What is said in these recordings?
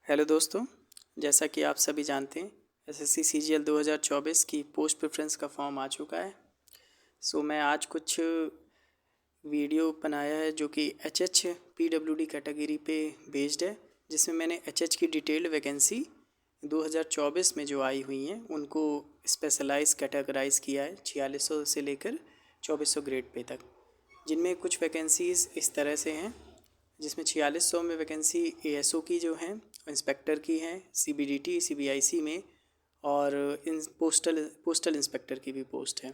Hello दोस्तों, जैसा कि आप सभी जानते हैं एसएससी सीजीएल 2024 की पोस्ट प्रेफरेंस का फॉर्म आ चुका है। मैं आज कुछ वीडियो बनाया है जो कि एचएच पीडब्ल्यूडी कैटेगरी पे बेस्ड है, जिसमें मैंने एचएच की डिटेल्ड वैकेंसी 2024 में जो आई हुई हैं उनको स्पेशलाइज कैटेगराइज किया है 4600 से लेकर 2400 ग्रेड पे तक, जिनमें कुछ वैकेंसीज़ इस तरह से हैं जिसमें 4600 में वैकेंसी एएसओ की जो हैं, इंस्पेक्टर की हैं, सीबीडीटी सीबीआईसी में, और इन पोस्टल इंस्पेक्टर की भी पोस्ट है।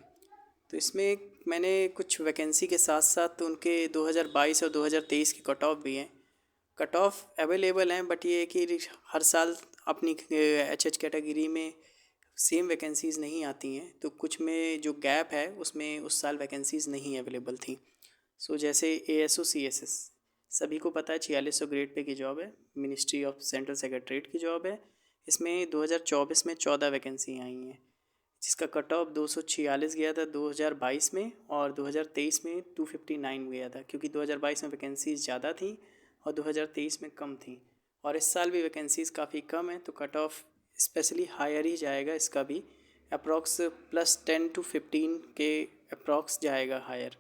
तो इसमें मैंने कुछ वैकेंसी के साथ साथ उनके 2022 और 2023 की कट ऑफ भी हैं। कट ऑफ अवेलेबल हैं, बट ये है कि हर साल अपनी एचएच कैटेगरी में सेम वैकेंसीज़ नहीं आती हैं, तो कुछ में जो गैप है उसमें उस साल वैकेंसीज़ नहीं अवेलेबल थी। जैसे एएसओ सीएसएस सभी को पता है 4600 ग्रेड पे की जॉब है, मिनिस्ट्री ऑफ सेंट्रल सेक्रेटरीट की जॉब है। इसमें 2024 में 14 वैकेंसी आई हैं, जिसका कट ऑफ 246 गया था 2022 में, और 2023 में 259 गया था, क्योंकि 2022 में वैकेंसीज़ ज़्यादा थी और 2023 में कम थी। और इस साल भी वैकेंसीज़ काफ़ी कम है, तो कट ऑफ स्पेशली हायर ही जाएगा। इसका भी अप्रॉक्स +10 to 15 के अप्रॉक्स जाएगा हायर।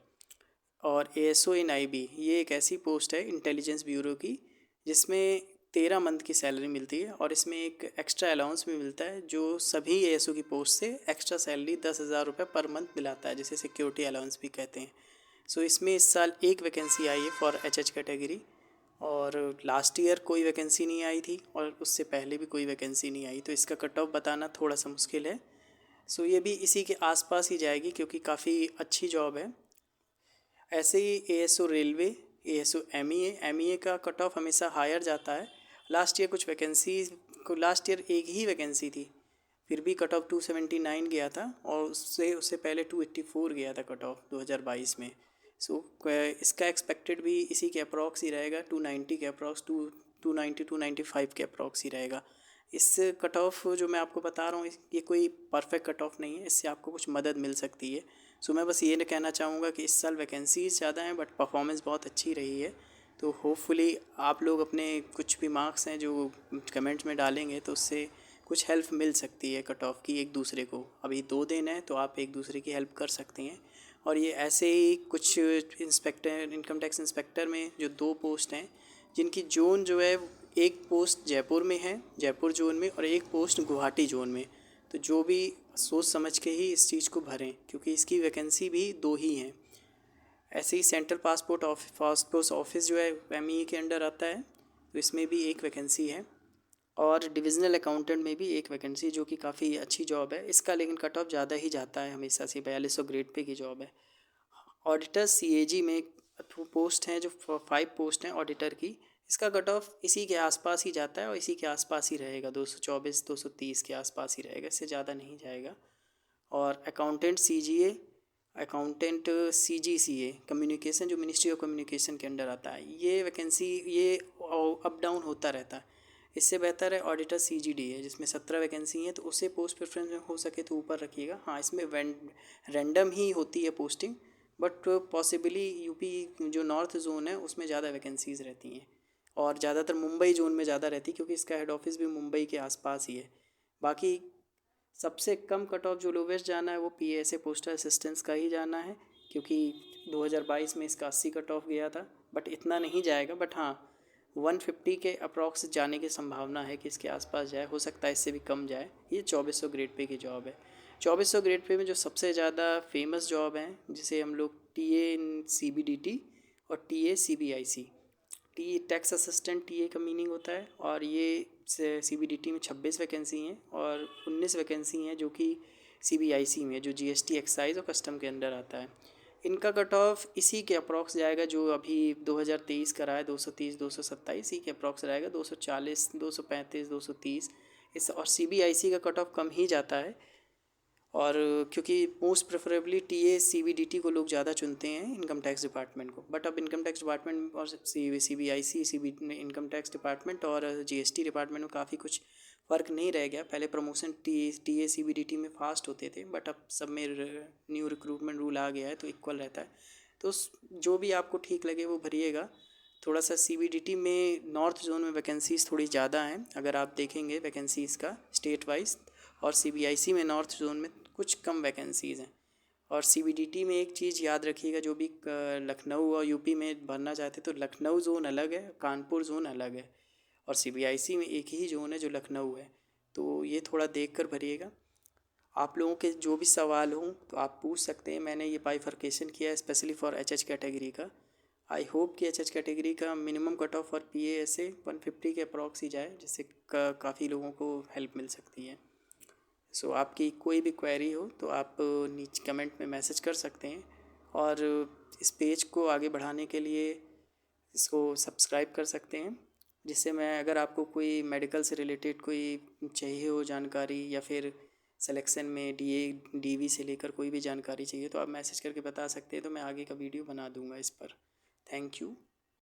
और एएसओ इन आईबी ये एक ऐसी पोस्ट है इंटेलिजेंस ब्यूरो की, जिसमें 13 मंथ की सैलरी मिलती है, और इसमें एक एक्स्ट्रा अलाउंस भी मिलता है जो सभी एएसओ की पोस्ट से एक्स्ट्रा सैलरी 10,000 रुपये पर मंथ दिलाता है, जिसे सिक्योरिटी अलाउंस भी कहते हैं। इसमें इस साल एक वैकेंसी आई है फॉर एचएच कैटेगरी, और लास्ट ईयर कोई वैकेंसी नहीं आई थी, और उससे पहले भी कोई वैकेंसी नहीं आई, तो इसका कट ऑफ बताना थोड़ा सा मुश्किल है। ये भी इसी के आसपास ही जाएगी, क्योंकि काफ़ी अच्छी जॉब है। ऐसे ही एएसओ रेलवे, एएसओ एमईए का कट ऑफ हमेशा हायर जाता है। लास्ट ईयर कुछ वैकेंसी को लास्ट ईयर एक ही वैकेंसी थी, फिर भी कट ऑफ 279 गया था, और उससे पहले 284 गया था कट ऑफ 2022 में। इसका एक्सपेक्टेड भी इसी के अप्रॉक्स ही रहेगा, 290 के अप्रॉक्स, 290 295 के अप्रॉक्स ही रहेगा। इस कट ऑफ जो मैं आपको बता रहा हूँ ये कोई परफेक्ट कट ऑफ नहीं है, इससे आपको कुछ मदद मिल सकती है। मैं बस ये कहना चाहूँगा कि इस साल वैकेंसीज ज़्यादा हैं, बट परफॉर्मेंस बहुत अच्छी रही है। तो होपफुली आप लोग अपने कुछ भी मार्क्स हैं जो कमेंट्स में डालेंगे, तो उससे कुछ हेल्प मिल सकती है कट ऑफ की एक दूसरे को। अभी 2 दिन है तो आप एक दूसरे की हेल्प कर सकते हैं। और ये ऐसे ही कुछ इंस्पेक्टर, इनकम टैक्स इंस्पेक्टर में जो 2 पोस्ट हैं, जिनकी जोन जो है, एक पोस्ट जयपुर में है, जयपुर जोन में, और एक पोस्ट गुवाहाटी जोन में। तो जो भी सोच समझ के ही इस चीज़ को भरें, क्योंकि इसकी वैकेंसी भी 2 ही हैं। ऐसे ही सेंट्रल पासपोर्ट ऑफिस जो है एमईए के अंडर आता है, तो इसमें भी एक वैकेंसी है, और डिविजनल अकाउंटेंट में भी एक वैकेंसी, जो कि काफ़ी अच्छी जॉब है इसका, लेकिन कट ऑफ ज़्यादा ही जाता है हमेशा से, 4200 ग्रेड पे की जॉब है। ऑडिटर सीएजी में पोस्ट हैं, जो 5 पोस्ट हैं ऑडिटर की, इसका कट ऑफ इसी के आसपास ही जाता है, और इसी के आसपास ही रहेगा, 224 230 के आसपास ही रहेगा, इससे ज़्यादा नहीं जाएगा। और अकाउंटेंट सीजीए, अकाउंटेंट सीजीसीए कम्युनिकेशन, जो मिनिस्ट्री ऑफ कम्युनिकेशन के अंडर आता है, ये वैकेंसी ये अप डाउन होता रहता है। इससे बेहतर है ऑडिटर सीजीडीए, जिसमें 17 वैकेंसी हैं, तो उसे पोस्ट प्रेफरेंस में हो सके तो ऊपर रखिएगा। हाँ, इसमें रैंडम ही होती है पोस्टिंग, बट पॉसिबली यूपी जो नॉर्थ जोन है उसमें ज़्यादा वैकेंसीज़ रहती हैं, और ज़्यादातर मुंबई जोन में ज़्यादा रहती है, क्योंकि इसका हेड ऑफिस भी मुंबई के आसपास ही है। बाकी सबसे कम कट ऑफ जो लोवेस्ट जाना है वो पीएसए पोस्टल असिस्टेंस का ही जाना है, क्योंकि 2022 में इसका 80 कट ऑफ गया था, बट इतना नहीं जाएगा। बट हाँ, 150 के अप्रॉक्स जाने की संभावना है कि इसके आसपास जाए, हो सकता है इससे भी कम जाए। ये 2400 ग्रेड पे की जॉब है। 2400 ग्रेड पे में जो सबसे ज़्यादा फेमस जॉब है, जिसे हम लोग टीए इन सीबीडीटी और TA CBIC, T tax assistant TA का मीनिंग होता है, और ये सीबीडीटी में 26 वैकेंसी हैं, और 19 वैकेंसी हैं जो कि सीबीआईसी में, जो जीएसटी एक्साइज और कस्टम के अंडर आता है। इनका कट ऑफ इसी के अप्रॉक्स जाएगा, जो अभी 2023 का रहा है, 230 227, इसी के अप्रॉक्स रहेगा, 240 235 230 इस। और सीबीआईसी का कट ऑफ कम ही जाता है, और क्योंकि मोस्ट प्रेफरेबली टीए सीबीडीटी को लोग ज़्यादा चुनते हैं इनकम टैक्स डिपार्टमेंट को। बट अब इनकम टैक्स डिपार्टमेंट और सीबीआईसी इनकम टैक्स डिपार्टमेंट और जीएसटी डिपार्टमेंट में काफ़ी कुछ फ़र्क नहीं रह गया। पहले प्रमोशन टीए सीबीडीटी में फ़ास्ट होते थे, बट अब सब में न्यू रिक्रूटमेंट रूल आ गया है, तो इक्वल रहता है। तो जो भी आपको ठीक लगे वो भरिएगा। थोड़ा सा CBDT में नॉर्थ जोन में वैकेंसीज़ थोड़ी ज़्यादा हैं, अगर आप देखेंगे वैकेंसीज़ का स्टेट वाइज, और CBIC में नॉर्थ जोन में कुछ कम वैकेंसीज़ हैं। और CBDT में एक चीज़ याद रखिएगा, जो भी लखनऊ और यूपी में भरना चाहते तो लखनऊ जोन अलग है, कानपुर जोन अलग है, और CBIC में एक ही जोन है जो लखनऊ है। तो ये थोड़ा देख कर भरिएगा। आप लोगों के जो भी सवाल हों तो आप पूछ सकते हैं। मैंने ये बाइफर्केशन किया है स्पेशली फॉर HH कैटेगरी का। आई होप कि HH कैटेगरी का minimum cut off for PA 150 के अप्रॉक्स ही जाए, जिससे काफ़ी लोगों को हेल्प मिल सकती है। सो आपकी कोई भी क्वेरी हो तो आप नीचे कमेंट में मैसेज कर सकते हैं, और इस पेज को आगे बढ़ाने के लिए इसको सब्सक्राइब कर सकते हैं, जिससे मैं, अगर आपको कोई मेडिकल से रिलेटेड कोई चाहिए हो जानकारी, या फिर सिलेक्शन में DA DV से लेकर कोई भी जानकारी चाहिए, तो आप मैसेज करके बता सकते हैं, तो मैं आगे का वीडियो बना दूंगा इस पर। Thank you.